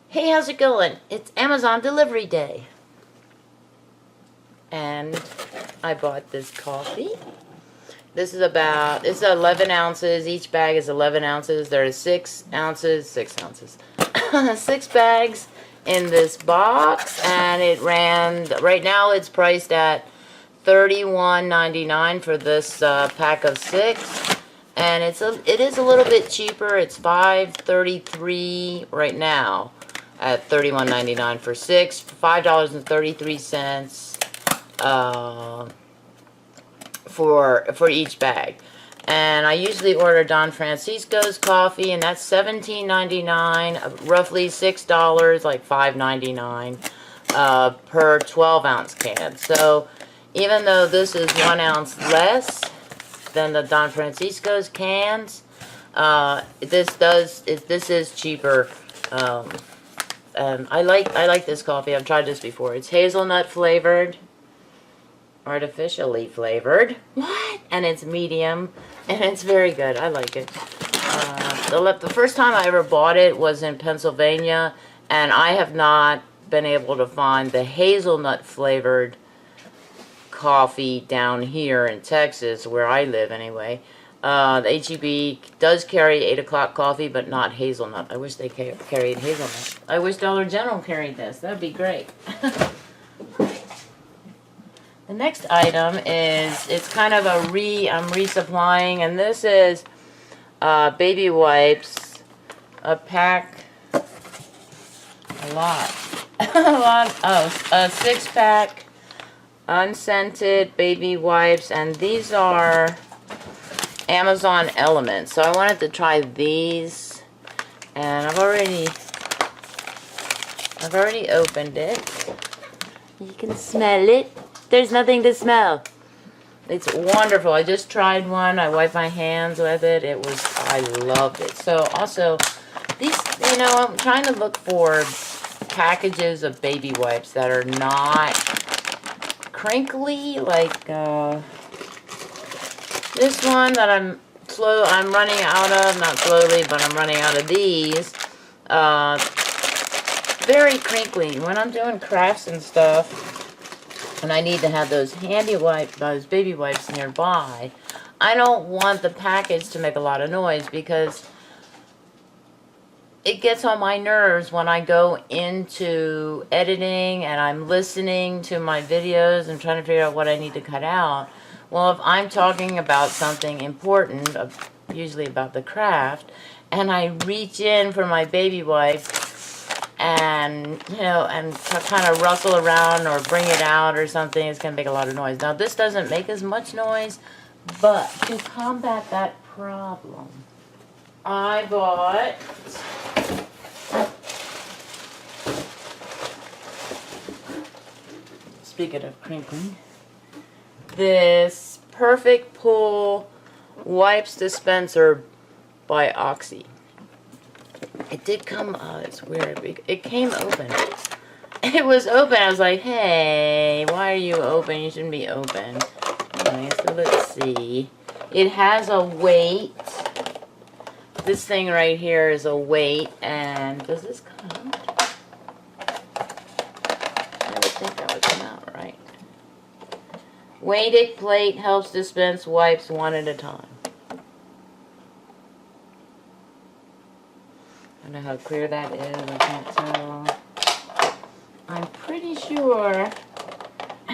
Hey, how's it going? It's Amazon delivery day. And I bought this coffee. This is 11 ounces. Each bag is 11 ounces. There are 6 ounces. 6 bags in this box. And it ran, right now it's priced at $31.99 for this pack of 6. And it is a little bit cheaper. It's $5.33 right now at $31.99 for 6, $5.33 for each bag. And I usually order Don Francisco's coffee, and that's $17.99, roughly $6, like $5.99 per 12-ounce can. So even though this is 1 ounce less than the Don Francisco's cans, this is cheaper. And I like this coffee. I've tried this before. It's hazelnut flavored, artificially flavored. What? And it's medium, and it's very good. I like it. The first time I ever bought it was in Pennsylvania, and I have not been able to find the hazelnut flavored coffee down here in Texas, where I live anyway. The HEB does carry 8 o'clock coffee, but not hazelnut. I wish they carried hazelnut. I wish Dollar General carried this. That would be great. The next item is, it's kind of I'm resupplying, and this is baby wipes. A pack, a 6-pack unscented baby wipes, and these are Amazon Elements. So I wanted to try these, and I've already opened it. You can smell it. There's nothing to smell. It's wonderful. I just tried one. I wiped my hands with it. I loved it. So also, these, I'm trying to look for packages of baby wipes that are not crinkly, like this one that I'm running out of, not slowly, but I'm running out of these. Very crinkly. When I'm doing crafts and stuff, and I need to have those those baby wipes nearby, I don't want the package to make a lot of noise, because it gets on my nerves when I go into editing and I'm listening to my videos and trying to figure out what I need to cut out. Well, if I'm talking about something important, usually about the craft, and I reach in for my baby wipe and, and kind of rustle around or bring it out or something, it's going to make a lot of noise. Now, this doesn't make as much noise, but to combat that problem, I bought speaking of crinkling, this Perfect Pull Wipes Dispenser by Oxy. It did come, it's weird, it came open. It was open. I was like, hey, why are you open? You shouldn't be open. Anyway, so let's see. It has a weight. This thing right here is a weight, and does this come out? I would think that would come out, right? Weighted plate helps dispense wipes one at a time. I don't know how clear that is, I can't tell. I'm pretty sure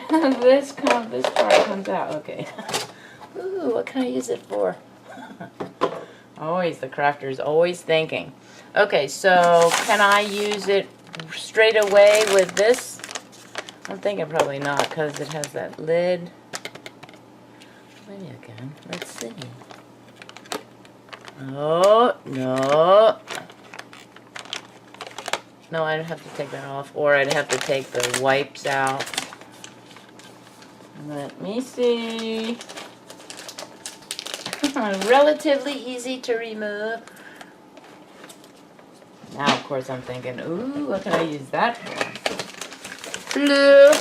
this part comes out. Okay. Ooh, what can I use it for? Always, the crafter's always thinking. Okay, so can I use it straight away with this? I'm thinking probably not, because it has that lid. Maybe I can. Let's see. Oh, no. No, I'd have to take that off, or I'd have to take the wipes out. Let me see. Relatively easy to remove. Now, of course, I'm thinking, ooh, what can I use that for? Blue.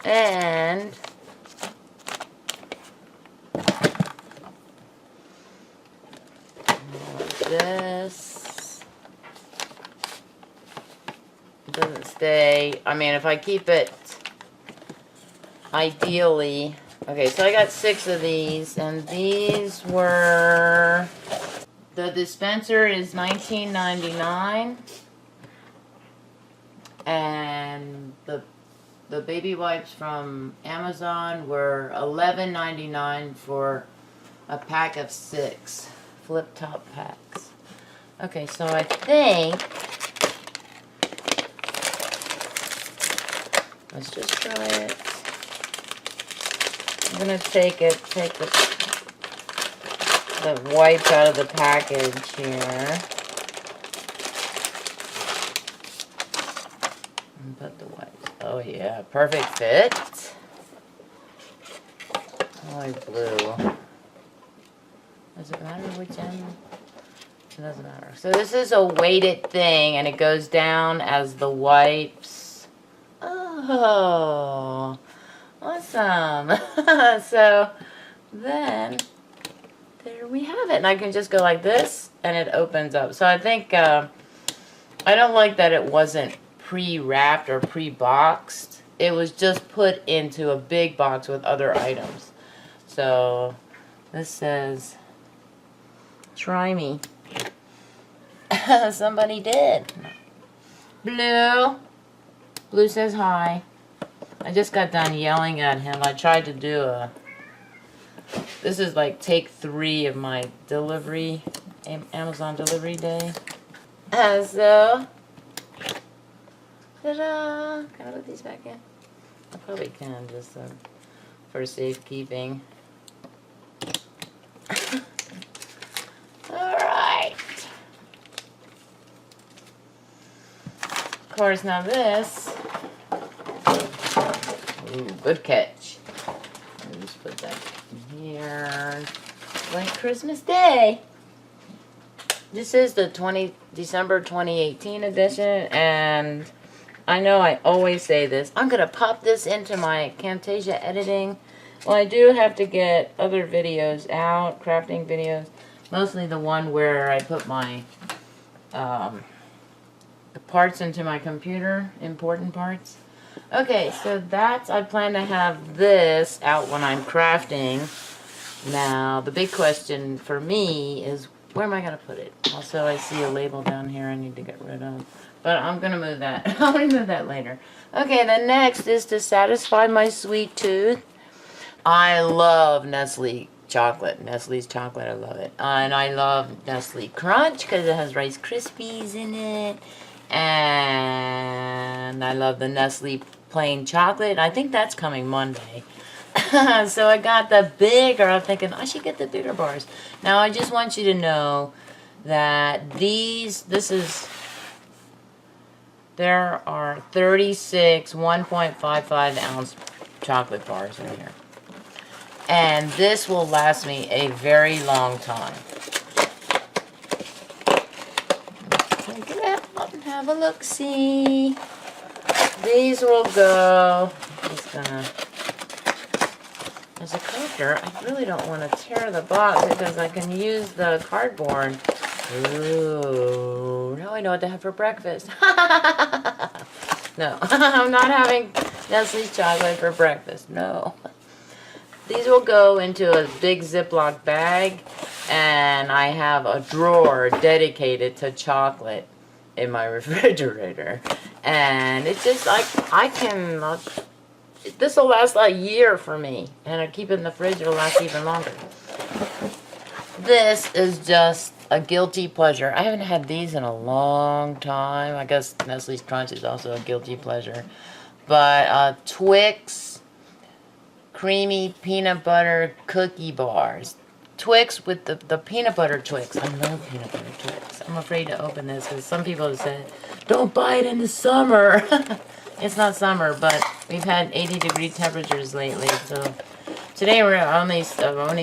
And this doesn't stay. I mean, if I keep it ideally. Okay, so I got 6 of these, and these were, the dispenser is $19.99, and the baby wipes from Amazon were $11.99 for a pack of 6 flip top packs. Okay, so I think, let's just try it. I'm gonna take the wipes out of the package here. And put the wipes. Oh yeah, perfect fit. I like blue. Does it matter which end? It doesn't matter. So this is a weighted thing, and it goes down as the wipes. Oh, awesome. So then there we have it. And I can just go like this, and it opens up. So I think, I don't like that it wasn't pre-wrapped or pre-boxed. It was just put into a big box with other items. So this says, try me. Somebody did. Blue. Blue says hi. I just got done yelling at him. I tried to do this is like take 3 of my delivery, Amazon delivery day. So, ta-da! Can I put these back in? I probably can, just for safekeeping. Alright. Of course, now this. Ooh, good catch. Let me just put that in here. Like Christmas Day. This is the December 2018 edition, and I know I always say this. I'm going to pop this into my Camtasia editing. Well, I do have to get other videos out, crafting videos. Mostly the one where I put my the parts into my computer, important parts. Okay, so I plan to have this out when I'm crafting. Now, the big question for me is, where am I going to put it? Also, I see a label down here I need to get rid of. But I'm going to move that. I'm going to move that later. Okay, the next is to satisfy my sweet tooth. I love Nestle chocolate. Nestle's chocolate, I love it. And I love Nestle Crunch because it has Rice Krispies in it. And I love the Nestle plain chocolate. I think that's coming Monday. So I got the bigger. I'm thinking I should get the bigger bars. Now I just want you to know that there are 36 1.55 ounce chocolate bars in here. And this will last me a very long time. Take it out and have a look-see. These will go. Just gonna. As a collector, I really don't want to tear the box because I can use the cardboard. Ooh, now I know what to have for breakfast. No, I'm not having Nestle's chocolate for breakfast. No. These will go into a big Ziploc bag, and I have a drawer dedicated to chocolate in my refrigerator. And it's just like, this will last a year for me, and I keep it in the fridge, it'll last even longer. This is just a guilty pleasure. I haven't had these in a long time. I guess Nestle's Crunch is also a guilty pleasure. But Twix creamy peanut butter cookie bars. Twix with the peanut butter Twix. I love peanut butter Twix. I'm afraid to open this because some people have said, don't buy it in the summer. It's not summer, but we've had 80-degree temperatures lately, so today we're only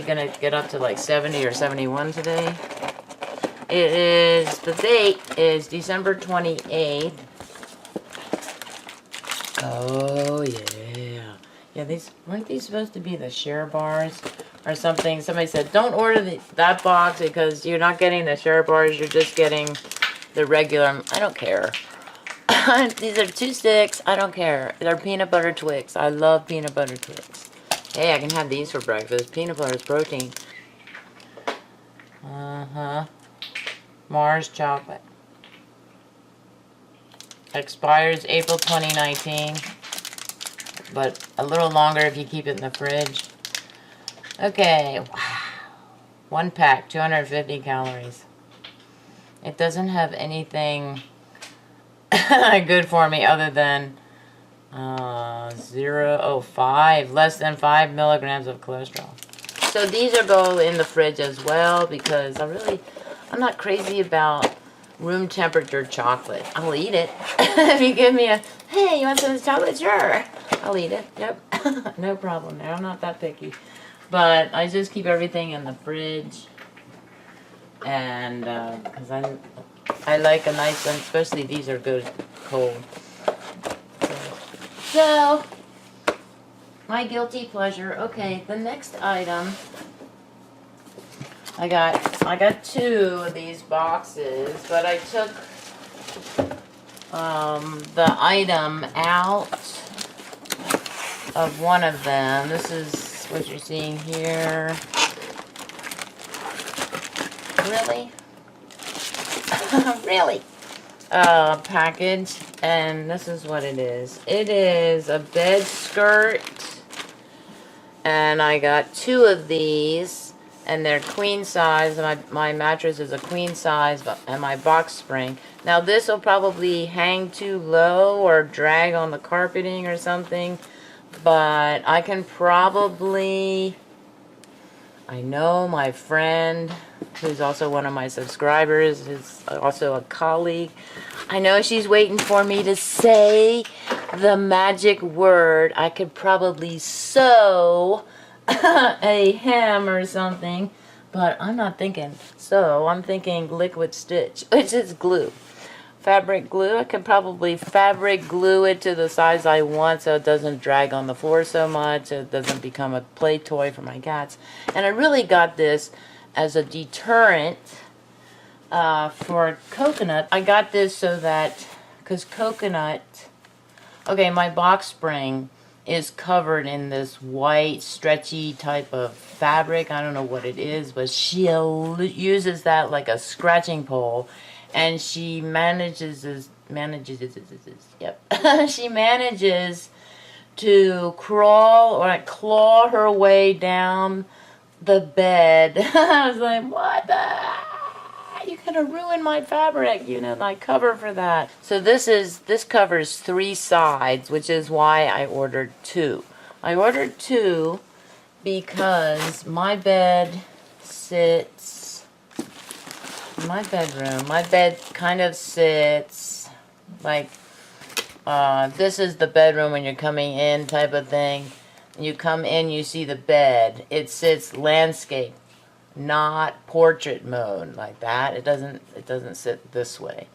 going to get up to like 70 or 71 today. The date is December 28th. Oh, yeah. Yeah, weren't these supposed to be the share bars or something? Somebody said, don't order that box because you're not getting the share bars, you're just getting the regular. I don't care. These are 2 sticks. I don't care. They're peanut butter Twix. I love peanut butter Twix. Hey, I can have these for breakfast. Peanut butter is protein. Uh-huh. Mars chocolate. Expires April 2019. But a little longer if you keep it in the fridge. Okay. Wow. 1 pack, 250 calories. It doesn't have anything good for me other than 0.05, less than 5 milligrams of cholesterol. So these are go in the fridge as well because I'm not crazy about room temperature chocolate. I'll eat it. If you give me hey, you want some of this chocolate? Sure. I'll eat it. Yep. No problem there. I'm not that picky. But I just keep everything in the fridge. And because I like a nice one, especially these are good cold. So, my guilty pleasure. Okay, the next item. I got 2 of these boxes, but I took the item out of one of them. This is what you're seeing here. Really? Really? Package, and this is what it is. It is a bed skirt, and I got 2 of these, and they're queen size. My mattress is a queen size, and my box spring. Now this will probably hang too low or drag on the carpeting or something, but I can probably, I know my friend, who's also one of my subscribers, is also a colleague. I know she's waiting for me to say the magic word. I could probably sew a hem or something, but I'm not thinking sew. I'm thinking liquid stitch, which is glue. Fabric glue. I could probably fabric glue it to the size I want so it doesn't drag on the floor so much. So it doesn't become a play toy for my cats. And I really got this as a deterrent for coconut. I got this so that, because coconut, okay, my box spring is covered in this white stretchy type of fabric. I don't know what it is, but she uses that like a scratching pole, and she manages she manages to crawl or claw her way down the bed. I was like, what the? You're gonna ruin my fabric, you know, my cover for that. So this covers 3 sides, which is why I ordered 2. I ordered 2 because my bed sits in my bedroom. My bed kind of sits like this is the bedroom when you're coming in type of thing. You come in, you see the bed. It sits landscape, not portrait mode like that. It doesn't sit this way.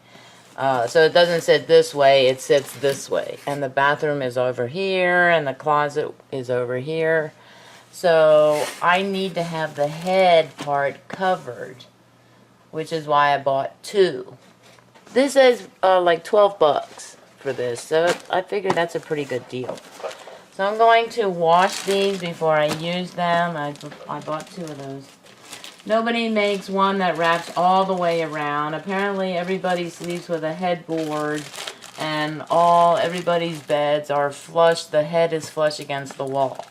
So it doesn't sit this way, it sits this way. And the bathroom is over here, and the closet is over here. So I need to have the head part covered, which is why I bought 2. This is like 12 bucks for this, so I figured that's a pretty good deal. So I'm going to wash these before I use them. I bought 2 of those. Nobody makes one that wraps all the way around. Apparently everybody sleeps with a headboard, and everybody's beds are flush. The head is flush against the wall.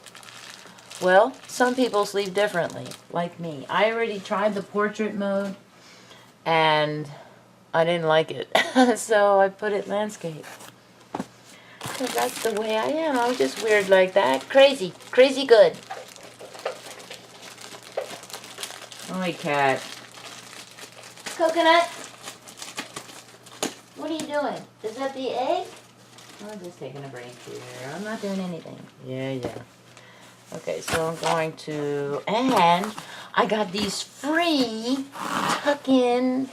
Well, some people sleep differently, like me. I already tried the portrait mode, and I didn't like it. So I put it landscape. So that's the way I am. I'm just weird like that. Crazy. Crazy good. Hi, cat. Coconut? What are you doing? Is that the egg? I'm just taking a break here. I'm not doing anything. Yeah. Okay, so I'm going to... And I got these free tuck-in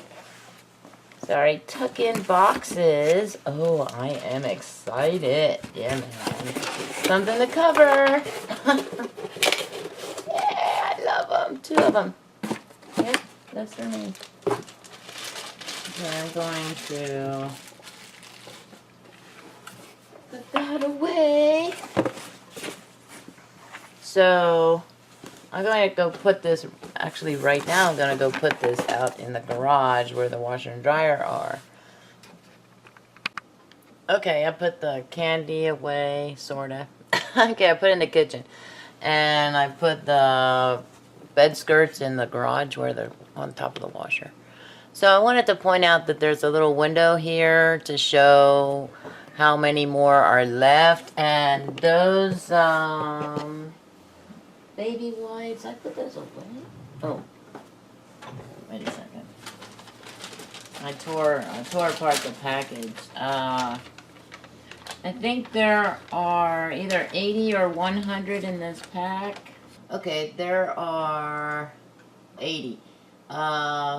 boxes. Oh, I am excited. Yeah, man. Something to cover. Yeah, I love them. 2 of them. Yep, that's for me. Okay, I'm going to put that away. So, I'm going to go put this, actually right now I'm going to go put this out in the garage where the washer and dryer are. Okay, I put the candy away, sorta. Okay, I put it in the kitchen. And I put the bed skirts in the garage where they're on top of the washer. So I wanted to point out that there's a little window here to show how many more are left. And those, baby wipes, I put those away. Oh, wait a second. I tore apart the package. I think there are either 80 or 100 in this pack. Okay, there are 80.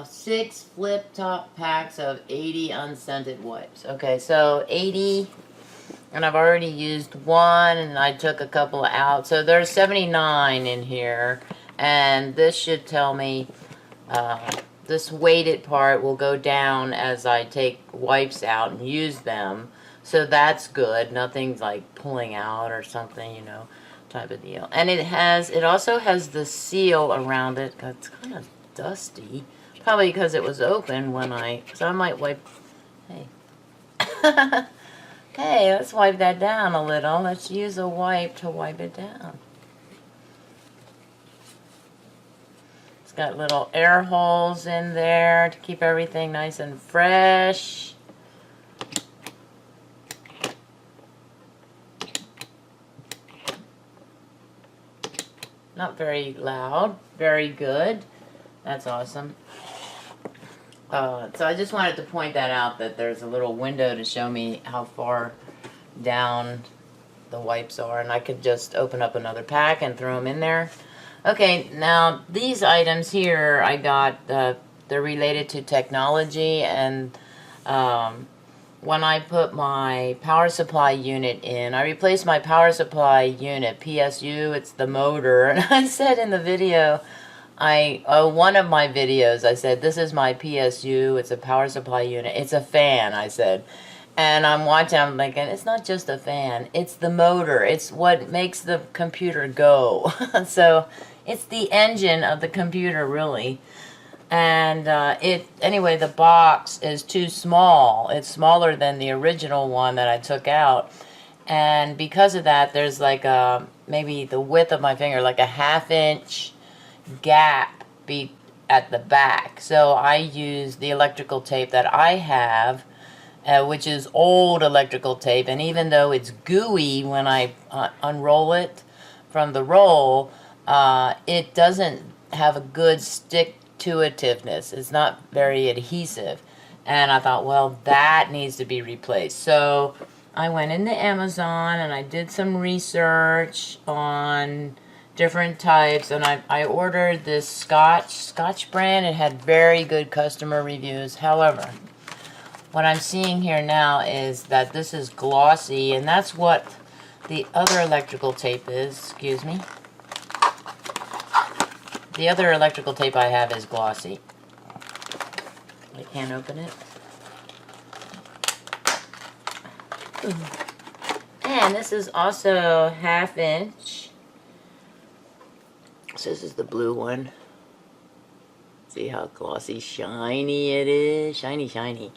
6 flip-top packs of 80 unscented wipes. Okay, so 80, and I've already used 1, and I took a couple out. So there's 79 in here, and this should tell me, this weighted part will go down as I take wipes out and use them. So that's good. Nothing's like pulling out or something, you know, type of deal. And it also has the seal around it. It's kind of dusty. Probably because it was open when so I might wipe, hey. Okay, let's wipe that down a little. Let's use a wipe to wipe it down. It's got little air holes in there to keep everything nice and fresh. Not very loud. Very good. That's awesome. So I just wanted to point that out, that there's a little window to show me how far down the wipes are. And I could just open up another pack and throw them in there. Okay, now these items here I got, they're related to technology. And when I put my power supply unit in, I replaced my power supply unit, PSU, it's the motor, and I said in the video, one of my videos, I said, this is my PSU, it's a power supply unit, it's a fan, I said. And I'm watching, I'm thinking, it's not just a fan, it's the motor, it's what makes the computer go. So, it's the engine of the computer, really. And anyway, the box is too small. It's smaller than the original one that I took out. And because of that, there's like maybe the width of my finger, like a 1/2 inch gap at the back. So I use the electrical tape that I have, which is old electrical tape. And even though it's gooey when I unroll it from the roll, it doesn't have a good stick-to-itiveness. It's not very adhesive. And I thought, well, that needs to be replaced. So I went into Amazon and I did some research on different types, and I ordered this Scotch brand. It had very good customer reviews. However, what I'm seeing here now is that this is glossy, and that's what the other electrical tape is. Excuse me. The other electrical tape I have is glossy. I can't open it. And this is also 1/2 inch. So this is the blue one. See how glossy, shiny it is? Shiny, shiny.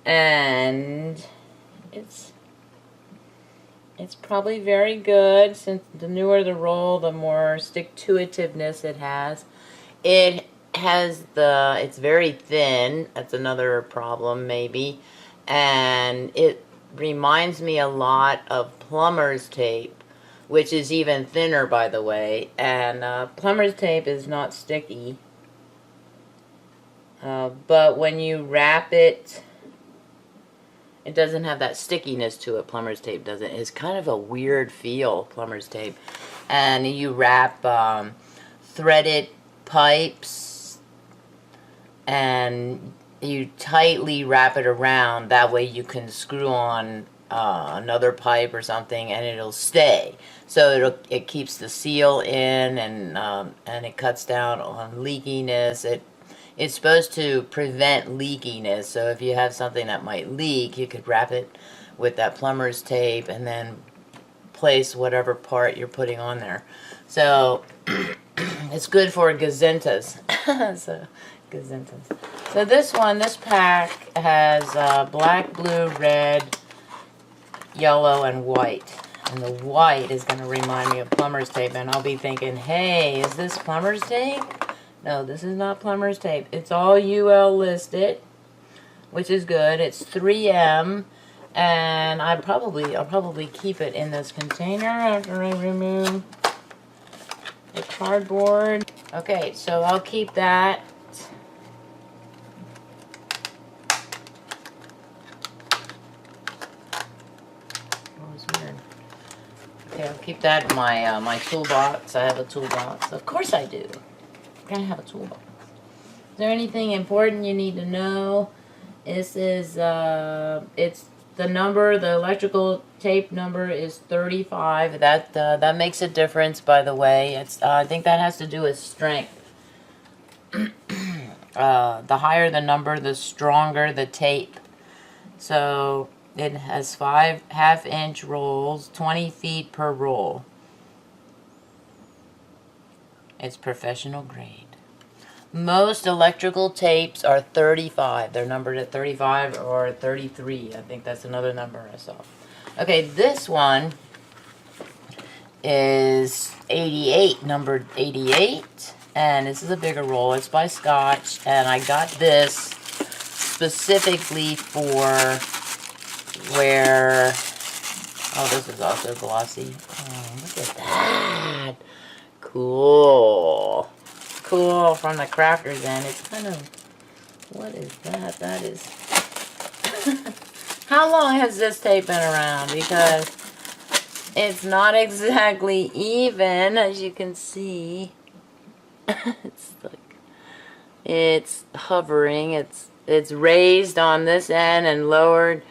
And it's probably very good, since the newer the roll, the more stick-to-itiveness it has. It's very thin. That's another problem, maybe. And it reminds me a lot of plumber's tape, which is even thinner, by the way. And plumber's tape is not sticky. But when you wrap it, it doesn't have that stickiness to it. Plumber's tape doesn't. It's kind of a weird feel, plumber's tape. And you wrap threaded pipes and you tightly wrap it around. That way you can screw on another pipe or something and it'll stay. So it keeps the seal in, and it cuts down on leakiness. It's supposed to prevent leakiness. So if you have something that might leak, you could wrap it with that plumber's tape and then place whatever part you're putting on there. So it's good for gazintas. So gazintas. So this pack has black, blue, red, yellow, and white. And the white is going to remind me of plumber's tape. And I'll be thinking, hey, is this plumber's tape? No, this is not plumber's tape. It's all UL listed, which is good. It's 3M. And I'll probably keep it in this container after I remove the cardboard. Okay, so I'll keep that. Oh, it's weird. Okay, I'll keep that in my my toolbox. I have a toolbox. Of course I do. I'm gonna have a toolbox. Is there anything important you need to know? This is it's the number, the electrical tape number is 35. That makes a difference, by the way. It's I think that has to do with strength. The higher the number, the stronger the tape. So it has 5 half-inch rolls, 20 feet per roll. It's professional grade. Most electrical tapes are 35. They're numbered at 35 or 33. I think that's another number I saw. Okay, this one is 88, numbered 88. And this is a bigger roll. It's by Scotch. And I got this specifically for where... Oh, this is also glossy. Oh, look at that. Cool. Cool from the Crafters end. It's kind of, what is that? That is, how long has this tape been around? Because it's not exactly even, as you can see. It's like, it's hovering. It's raised on this end and lowered,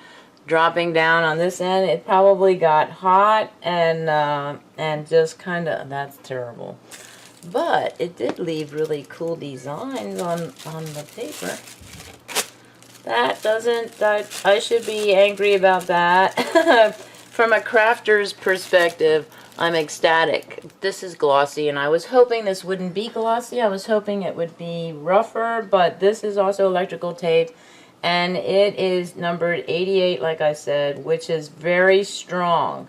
dropping down on this end. It probably got hot and just kind of, that's terrible. But it did leave really cool designs on the paper. That doesn't, I should be angry about that. From a crafter's perspective, I'm ecstatic. This is glossy, and I was hoping this wouldn't be glossy. I was hoping it would be rougher, but this is also electrical tape, and it is numbered 88, like I said, which is very strong.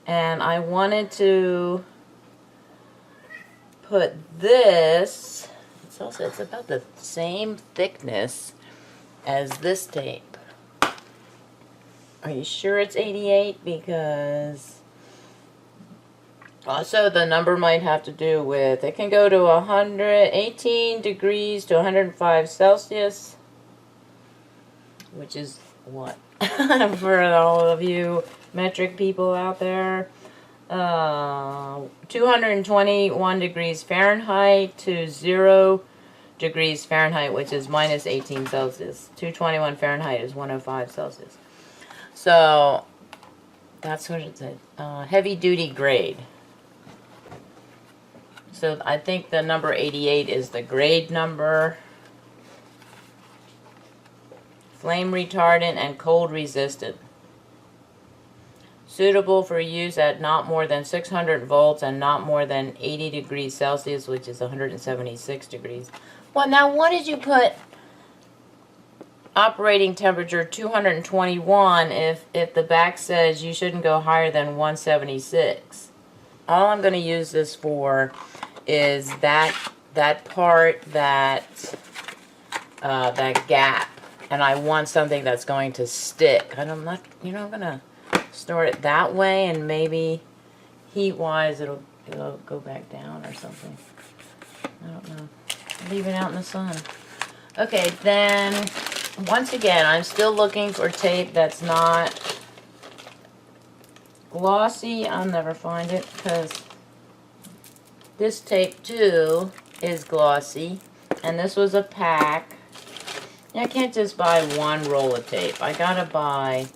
And I wanted to put this, it's about the same thickness as this tape. Are you sure it's 88? Because also the number might have to do with, it can go to 118 degrees to 105 Celsius, which is what? For all of you metric people out there. 221 degrees Fahrenheit to 0 degrees Fahrenheit, which is minus 18 Celsius. 221 Fahrenheit is 105 Celsius. So that's what it said. Heavy duty grade. So I think the number 88 is the grade number. Flame retardant and cold resistant. Suitable for use at not more than 600 volts and not more than 80 degrees Celsius, which is 176 degrees. Well, now what did you put operating temperature 221 if the back says you shouldn't go higher than 176? All I'm going to use this for is that part, that gap. And I want something that's going to stick. And I'm not, I'm going to store it that way, and maybe heat-wise it'll go back down or something. I don't know. Leave it out in the sun. Okay, then once again, I'm still looking for tape that's not glossy. I'll never find it because this tape too is glossy. And this was a pack. I can't just buy one roll of tape. I gotta buy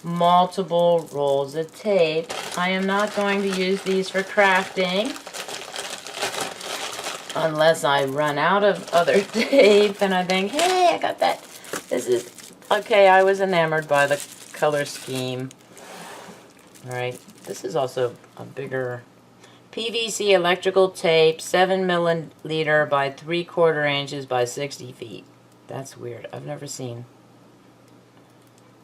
multiple rolls of tape. I am not going to use these for crafting unless I run out of other tape and I think, hey, I got that. This is, okay, I was enamored by the color scheme. Alright, this is also a bigger PVC electrical tape, 7 milliliter by 3/4 inches by 60 feet. That's weird. I've never seen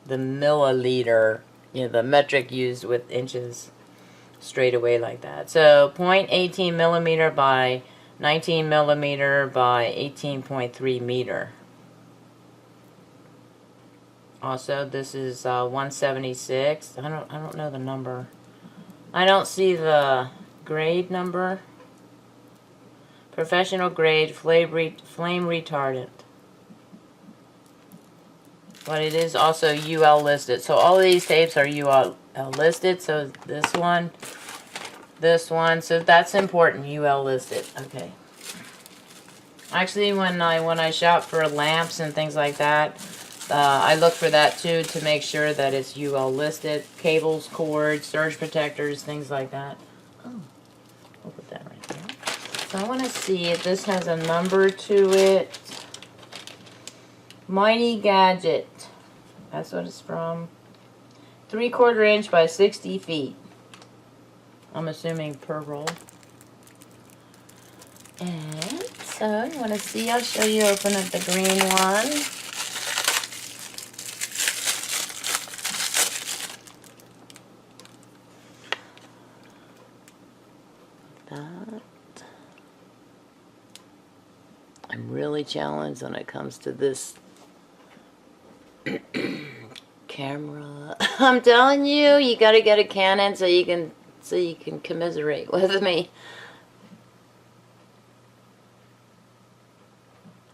the milliliter, the metric used with inches straight away like that. So 0.18 millimeter by 19 millimeter by 18.3 meter. Also, this is 176. I don't know the number. I don't see the grade number. Professional grade flame retardant. But it is also UL listed. So all of these tapes are UL listed. So this one. So that's important. UL listed. Okay. Actually, when I shop for lamps and things like that, I look for that too to make sure that it's UL listed. Cables, cords, surge protectors, things like that. Oh, we'll put that right there. So I want to see if this has a number to it. Mighty Gadget. That's what it's from. 3/4 inch by 60 feet. I'm assuming per roll. And so you want to see, I'll show you, open up the green one. I'm really challenged when it comes to this camera. I'm telling you, you gotta get a Canon so you can commiserate with me.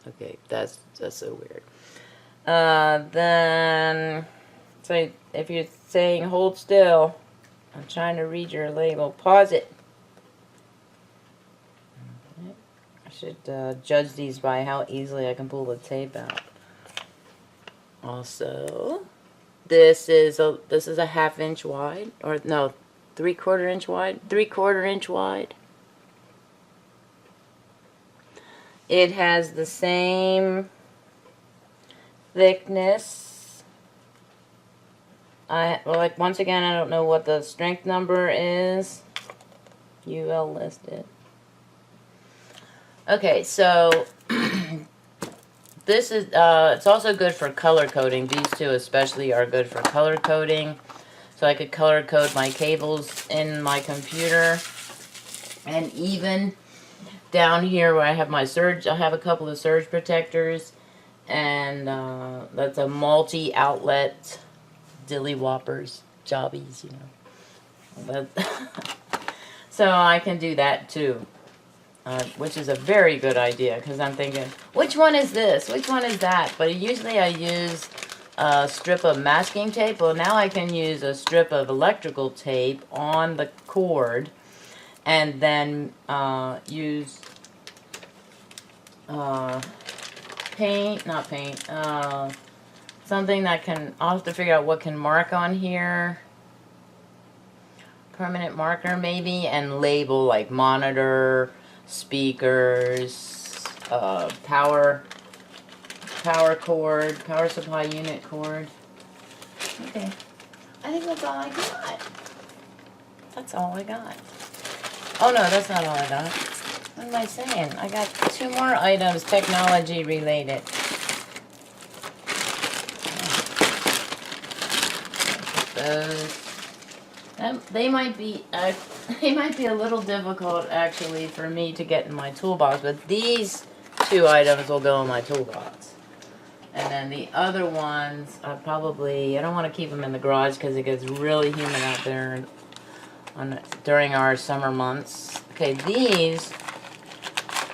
Okay, that's so weird. Then, so if you're saying hold still, I'm trying to read your label. Pause it. Okay. I should judge these by how easily I can pull the tape out. Also, this is a 1/2 inch wide, or no, 3/4 inch wide. 3/4 inch wide. It has the same thickness. Like, once again, I don't know what the strength number is. UL listed. Okay, so this is it's also good for color coding. These two especially are good for color coding. So I could color code my cables in my computer, and even down here where I have my surge, I have a couple of surge protectors, and that's a multi-outlet dilly whoppers, jobbies, But so I can do that too, which is a very good idea, because I'm thinking, which one is this? Which one is that? But usually I use a strip of masking tape. Well, now I can use a strip of electrical tape on the cord, and then use something that can, I'll have to figure out what can mark on here, permanent marker maybe, and label like monitor, speakers, power cord, power supply unit cord. Okay, I think that's all I got. That's all I got. Oh no, that's not all I got. What am I saying? I got 2 more items, technology related. Those. They might be a little difficult actually for me to get in my toolbox, but these 2 items will go in my toolbox. And then the other ones, I don't want to keep them in the garage because it gets really humid out there during our summer months. Okay, these,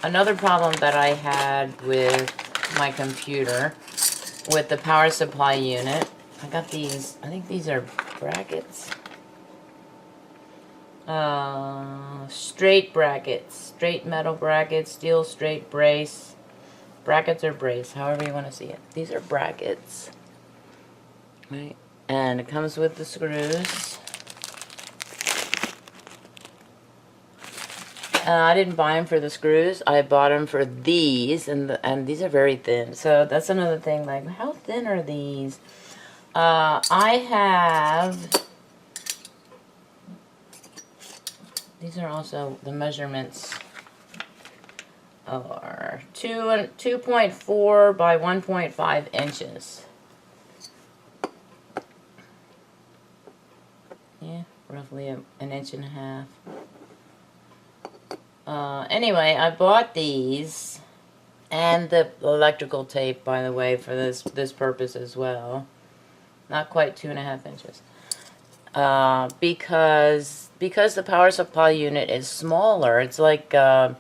another problem that I had with my computer, with the power supply unit, I got these, I think these are brackets. Straight brackets, straight metal brackets, steel straight brace, brackets or brace, however you want to see it. These are brackets, right? And it comes with the screws. I didn't buy them for the screws. I bought them for these, and these are very thin. So that's another thing. Like, how thin are these? I have. These are also the measurements. Are 2.4 by 1.5 inches. Yeah, roughly an inch and a half. Anyway, I bought these and the electrical tape, by the way, for this purpose as well. Not quite 2.5 inches. Because the power supply unit is smaller. It's like a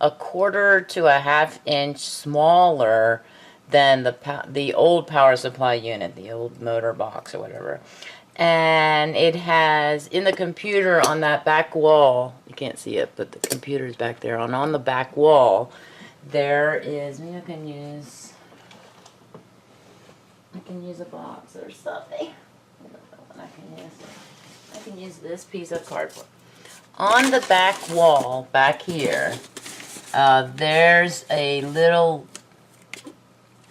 1/4 to a 1/2 inch smaller than the old power supply unit, the old motor box or whatever. And it has, in the computer on that back wall, you can't see it, but the computer's back there. On the back wall, there is, maybe I can use a box or something. I don't know what I can use. I can use this piece of cardboard. On the back wall, back here, there's a little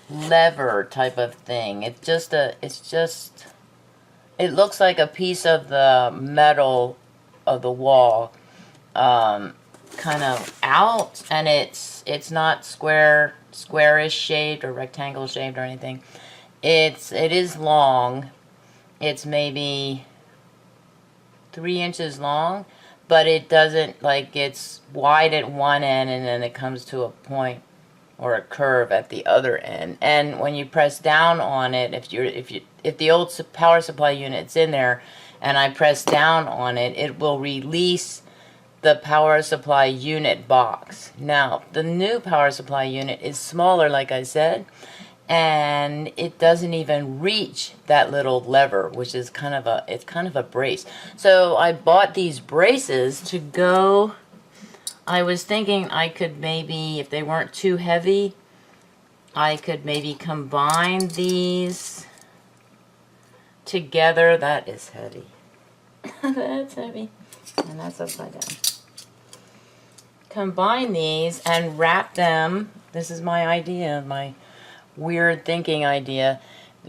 lever type of thing. It looks like a piece of the metal of the wall, kind of out, and it's not squarish shaped or rectangle shaped or anything. It is long. It's maybe 3 inches long, but it doesn't, like, it's wide at one end and then it comes to a point or a curve at the other end. And when you press down on it, if the old power supply unit's in there and I press down on it, it will release the power supply unit box. Now, the new power supply unit is smaller, like I said, and it doesn't even reach that little lever, which is kind of a brace. So I bought these braces to go. I was thinking I could maybe, if they weren't too heavy, I could maybe combine these together. That is heavy. That's heavy. And that's upside down. Combine these and wrap them. This is my idea, my weird thinking idea.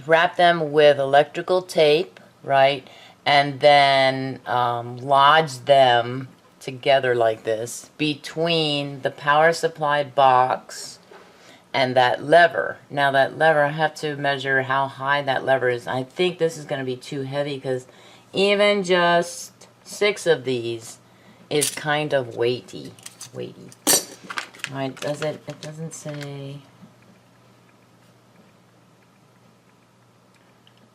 Wrap them with electrical tape, right? And then lodge them together like this between the power supply box and that lever. Now that lever, I have to measure how high that lever is. I think this is going to be too heavy because even just 6 of these is kind of weighty. Right, it doesn't say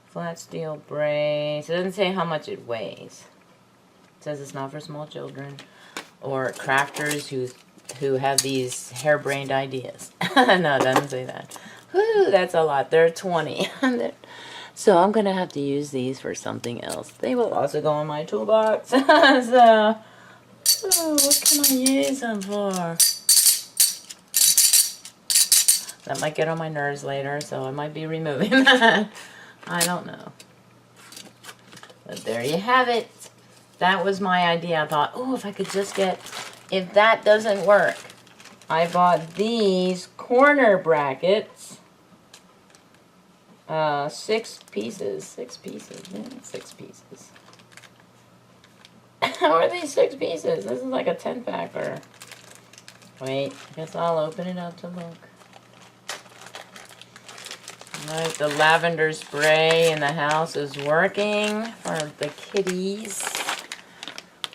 flat steel brace. It doesn't say how much it weighs. It says it's not for small children or crafters who have these harebrained ideas. No, it doesn't say that. Whew, that's a lot. There are 20. So I'm going to have to use these for something else. They will also go in my toolbox. So, what can I use them for? That might get on my nerves later, so I might be removing that. I don't know. But there you have it. That was my idea. I thought, oh, if I could just get, if that doesn't work, I bought these corner brackets. 6 pieces. Yeah, 6 pieces. How are these 6 pieces? This is like a 10-pack or... Wait, I guess I'll open it up to look. Alright, the lavender spray in the house is working for the kitties.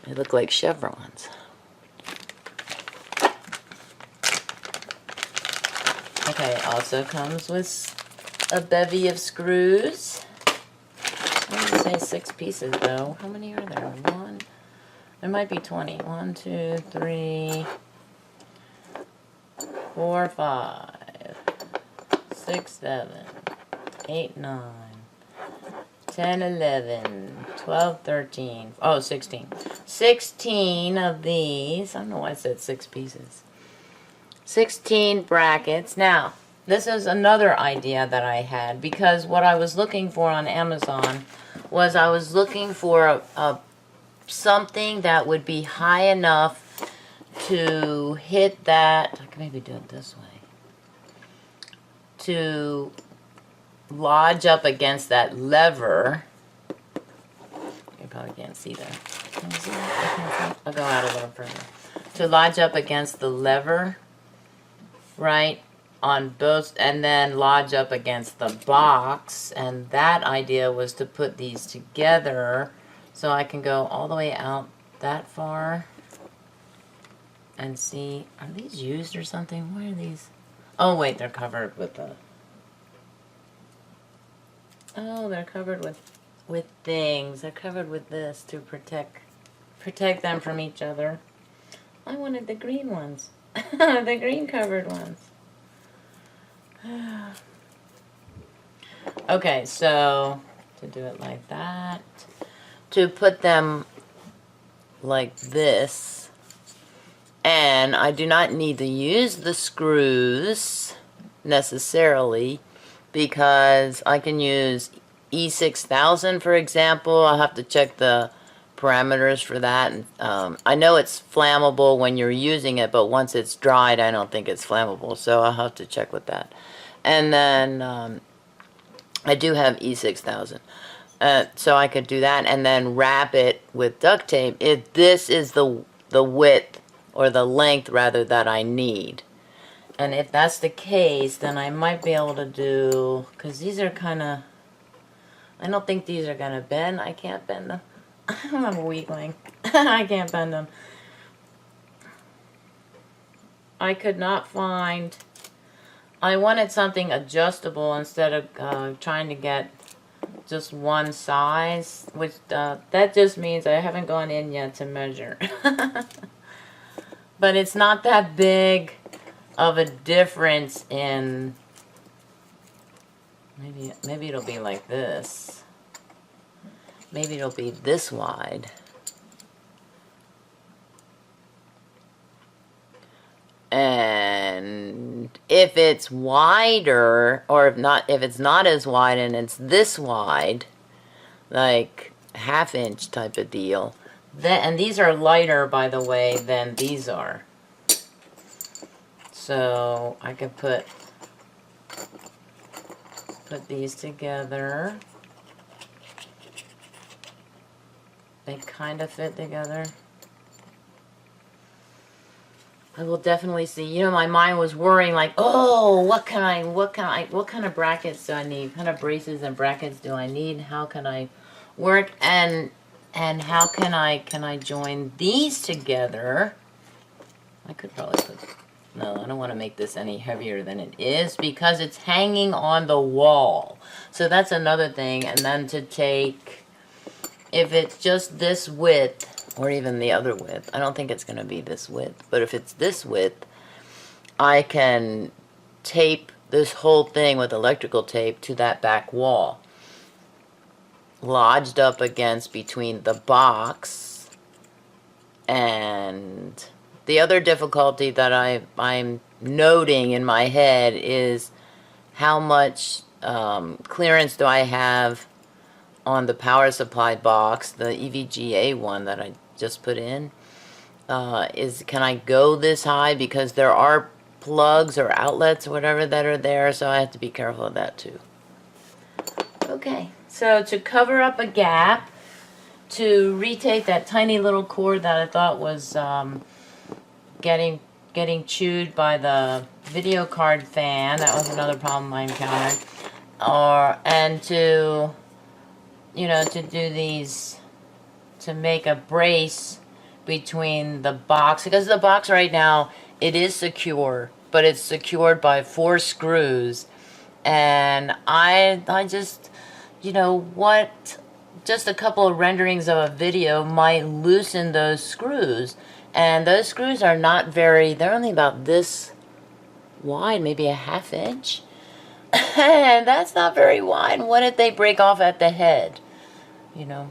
They look like chevrons. Okay, also comes with a bevy of screws. I would say 6 pieces though. How many are there? 1. There might be 20. 1, 2, 3, 4, 5, 6, 7, 8, 9, 10, 11, 12, 13. Oh, 16. 16 of these. I don't know why I said 6 pieces. 16 brackets. Now, this is another idea that I had, because what I was looking for on Amazon was I was looking for something that would be high enough to hit that. I can maybe do it this way. To lodge up against that lever. You probably can't see that. Can you see that? I can't see it. I'll go out a little further. To lodge up against the lever, right, on both, and then lodge up against the box. And that idea was to put these together so I can go all the way out that far and see. Are these used or something? Where are these? Oh wait, they're covered with the... Oh, they're covered with things. They're covered with this to protect them from each other. I wanted the green ones. The green covered ones. Okay, so to do it like that, to put them like this, and I do not need to use the screws necessarily, because I can use E6000, for example. I'll have to check the parameters for that. And, I know it's flammable when you're using it, but once it's dried, I don't think it's flammable. So I'll have to check with that. And then I do have E6000. So I could do that and then wrap it with duct tape. If this is the width, or the length rather, that I need. And if that's the case, then I might be able to do, because these are kind of, I don't think these are going to bend. I can't bend them. I'm a weakling. I can't bend them. I could not find, I wanted something adjustable instead of trying to get just one size, which that just means I haven't gone in yet to measure. But it's not that big of a difference in, maybe it'll be like this. Maybe it'll be this wide. And if it's wider, or if it's not as wide and it's this wide, like half-inch type of deal, then, and these are lighter, by the way, than these are. So I could put these together. They kind of fit together. I will definitely see. You know, my mind was worrying, like, oh, what kind of brackets do I need? What kind of braces and brackets do I need? How can I work, and how can I join these together? I could probably put, no, I don't want to make this any heavier than it is, because it's hanging on the wall. So that's another thing. And then to take, if it's just this width, or even the other width, I don't think it's going to be this width, but if it's this width, I can tape this whole thing with electrical tape to that back wall, lodged up against between the box. And the other difficulty that I'm noting in my head is how much clearance do I have on the power supply box, the EVGA one that I just put in. Can I go this high? Because there are plugs or outlets or whatever that are there, so I have to be careful of that too. Okay, so to cover up a gap, to retake that tiny little cord that I thought was getting chewed by the video card fan, that was another problem I encountered, and to, you know, to do these, to make a brace between the box, because the box right now, it is secure, but it's secured by 4 screws, and I just, you know, what, just a couple of renderings of a video might loosen those screws, and those screws are not very, they're only about this wide, maybe a half inch. And that's not very wide. What if they break off at the head? You know.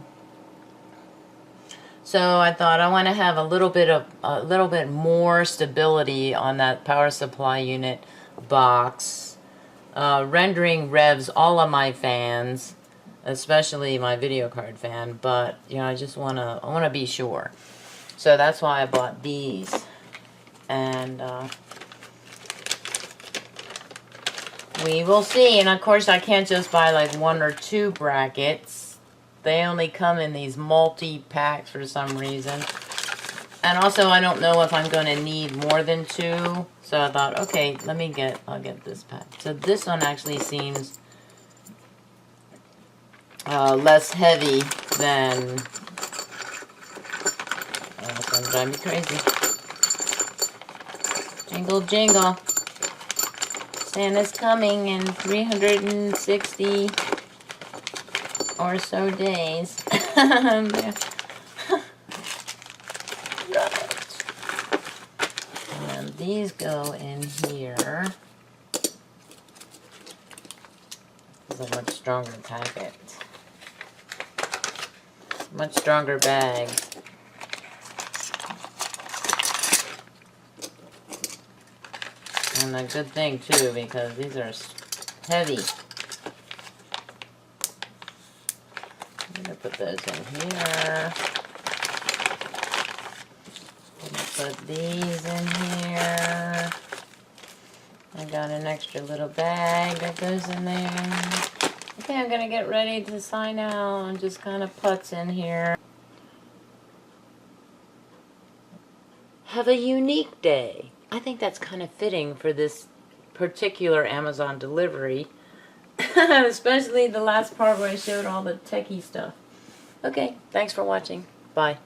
So I thought I want to have a little bit more stability on that power supply unit box. Rendering revs all of my fans, especially my video card fan, but you know, I want to be sure. So that's why I bought these. And we will see. And of course I can't just buy like 1 or 2 brackets. They only come in these multi-packs for some reason. And also I don't know if I'm going to need more than 2. So I thought, okay, I'll get this pack. So this one actually seems less heavy than, it's going to drive me crazy. Jingle, jingle. Santa's coming in 360 or so days. Right. And these go in here. This is a much stronger packet. Much stronger bag. And a good thing too, because these are heavy. I'm going to put those in here. I'm going to put these in here. I got an extra little bag that goes in there. Okay, I'm going to get ready to sign out and just kind of putz in here. Have a unique day. I think that's kind of fitting for this particular Amazon delivery. Especially the last part where I showed all the techie stuff. Okay, thanks for watching. Bye.